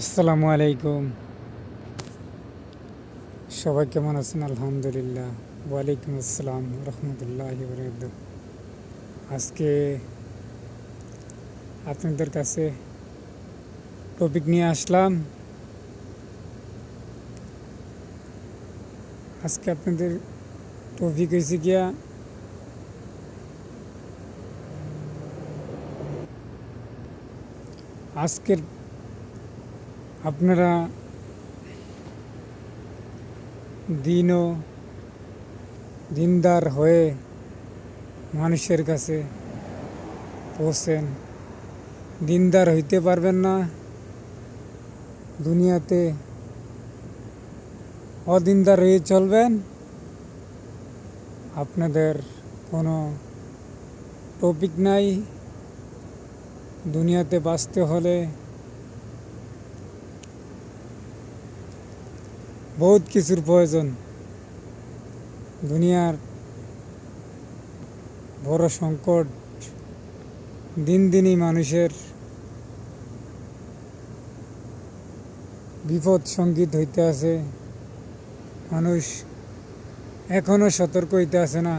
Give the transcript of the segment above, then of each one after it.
আসসালামু আলাইকুম। সবাই কেমন আছেন? আলহামদুলিল্লাহ। ওয়ালাইকুম আসসালাম রহমতুল্লাহি বরকাতুহু। আজকে আপনাদের কাছে টপিক নিয়ে আসলাম। আজকে আপনাদের টপিক হয়েছে গিয়া আজকের আপনারা দিনদার হয়ে মানুষের কাছে পৌঁছেন। দিনদার হইতে পারবেন না, দুনিয়াতে অদিনদার হয়ে চলবেন। আপনাদের কোনো টপিক নাই। দুনিয়াতে বাঁচতে হলে বহুত কিছুর প্রয়োজন। দুনিয়ার বড় সংকট, দিন দিনই মানুষের বিপদ সঙ্গীত হইতে আছে। মানুষ এখনো সতর্ক হইতে আছে না।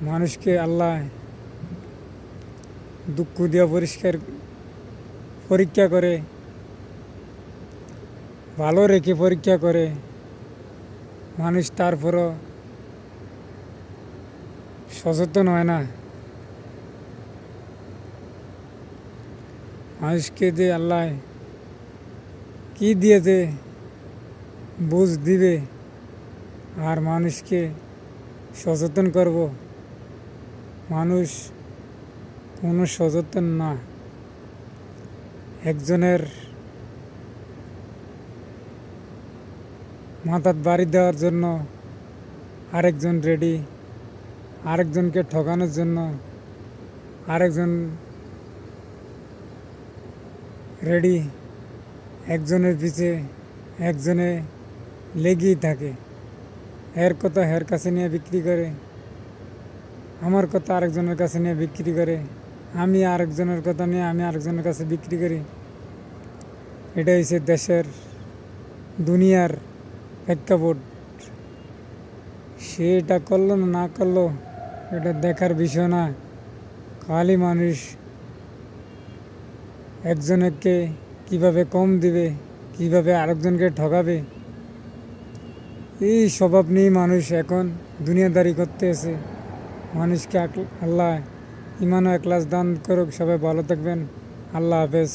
মানুষকে আল্লাহ দুঃখ দিয়া পরীক্ষা করে, ভালো রেখে পরীক্ষা করে। মানুষ তারপরও সচেতন হয় না। মানুষকে যে আল্লাহ কি দিয়েছে বুঝ দিবে, আর মানুষকে সচেতন করব, মানুষ কোনো সচেতন না। একজনের মাথার বাড়ি দেওয়ার জন্য আরেকজন রেডি, আরেকজনকে ঠকানোর জন্য আরেকজন রেডি। একজনের পিছে একজনে লেগেই থাকে। এর কথা হের কাছে নিয়ে বিক্রি করে, আমার কথা আরেকজনের কাছে নিয়ে বিক্রি করে, আমি আরেকজনের কথা নিয়ে আমি আরেকজনের কাছে বিক্রি করি। এটা হচ্ছে দেশের দুনিয়ার প্রেক্ষাপট। সে এটা করলো না করলো এটা দেখার বিষয় না। খালি মানুষ একজনকে কিভাবে কম দিবে, কিভাবে আরেকজনকে ঠকাবে, এই স্বভাব নিয়ে মানুষ এখন দুনিয়াদারি করতে আছে। মানুষকে আল্লাহ ইমান ও একলাস দান করুক। সবাই ভালো থাকবেন। আল্লাহ হাফেজ।